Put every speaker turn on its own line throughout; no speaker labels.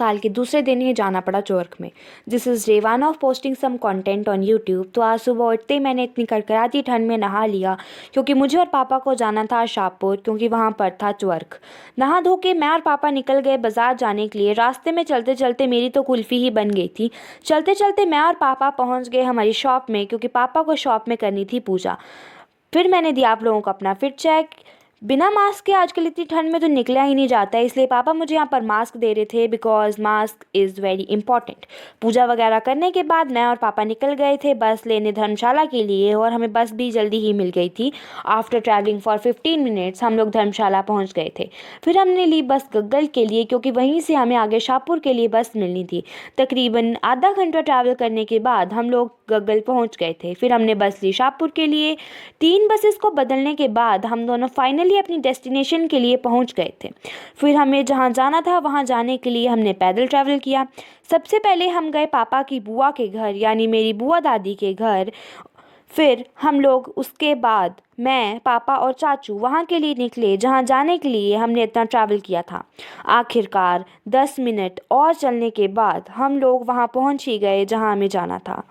साल के दूसरे दिन ही जाना पड़ा चोर्क में। This is day 1 of posting some content on YouTube. तो आज सुबह उठते ही मैंने इतनी कड़कड़ाती ठंड में नहा लिया क्योंकि मुझे और पापा को जाना था शाहपुर, क्योंकि वहाँ पर था चोर्क। नहा धो के मैं और पापा निकल गए बाज़ार जाने के लिए। रास्ते में चलते चलते मेरी तो कुल्फ़ी ही बन गई थी। चलते चलते मैं और पापा पहुँच गए हमारी शॉप में, क्योंकि पापा को शॉप में करनी थी पूजा। फिर मैंने दिया आप लोगों को अपना फिट चेक। बिना मास्क के आजकल इतनी ठंड में तो निकला ही नहीं जाता है, इसलिए पापा मुझे यहाँ पर मास्क दे रहे थे because mask is very important. पूजा वगैरह करने के बाद मैं और पापा निकल गए थे बस लेने धर्मशाला के लिए, और हमें बस भी जल्दी ही मिल गई थी। आफ्टर ट्रैवलिंग फॉर 15 मिनट्स हम लोग धर्मशाला पहुँच गए थे। फिर हमने ली बस गग्गल के लिए, क्योंकि वहीं से हमें आगे शाहपुर के लिए बस मिलनी थी। तकरीबन आधा घंटा ट्रैवल करने के बाद हम लोग गग्गल पहुँच गए थे। फिर हमने बस ली शाहपुर के लिए। 3 बसेस को बदलने के बाद हम दोनों फाइनली अपनी डेस्टिनेशन के लिए पहुंच गए थे। फिर हमें जहां जाना था वहां जाने के लिए हमने पैदल ट्रैवल किया। सबसे पहले हम गए पापा की बुआ के घर, यानी मेरी बुआ दादी के घर। फिर हम लोग उसके बाद मैं, पापा और चाचू वहाँ के लिए निकले जहाँ जाने के लिए हमने इतना ट्रैवल किया था। आखिरकार 10 मिनट और चलने के बाद हम लोग वहाँ पहुँच ही गए जहाँ हमें जाना था।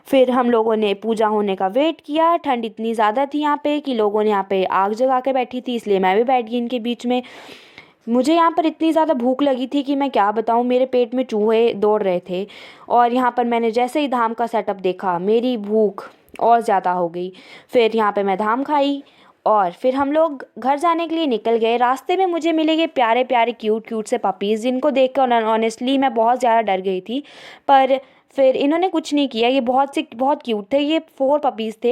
फिर हम लोगों ने पूजा होने का वेट किया। ठंड इतनी ज़्यादा थी यहाँ पे कि लोगों ने यहाँ पे आग जगा के बैठी थी, इसलिए मैं भी बैठ गई इनके बीच में। मुझे यहाँ पर इतनी ज़्यादा भूख लगी थी कि मैं क्या बताऊँ, मेरे पेट में चूहे दौड़ रहे थे। और यहाँ पर मैंने जैसे ही धाम का सेटअप देखा मेरी भूख और ज़्यादा हो गई। फिर यहाँ पे मैं धाम खाई और फिर हम लोग घर जाने के लिए निकल गए। रास्ते में मुझे मिले ये प्यारे प्यारे क्यूट क्यूट से पपीज़, जिनको देख कर ऑनेस्टली मैं बहुत ज़्यादा डर गई थी। पर फिर इन्होंने कुछ नहीं किया, ये बहुत क्यूट थे। ये 4 पपीज़ थे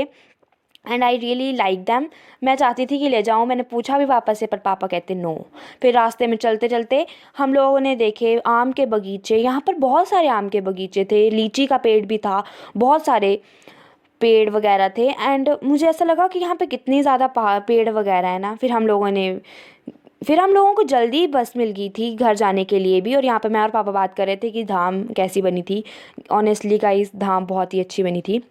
and I really like them. मैं चाहती थी कि ले जाऊँ, मैंने पूछा भी पापा से, पर पापा कहते नो। फिर रास्ते में चलते चलते हम लोगों ने देखे आम के बगीचे। यहाँ पर बहुत सारे आम के बगीचे थे, लीची का पेड़ भी था, बहुत सारे पेड़ वगैरह थे। एंड मुझे ऐसा लगा कि यहाँ पे कितनी ज़्यादा पेड़ वगैरह है ना। फिर हम लोगों को जल्दी बस मिल गई थी घर जाने के लिए भी। और यहाँ पे मैं और पापा बात कर रहे थे कि धाम कैसी बनी थी। ऑनेस्टली गाइस, धाम बहुत ही अच्छी बनी थी।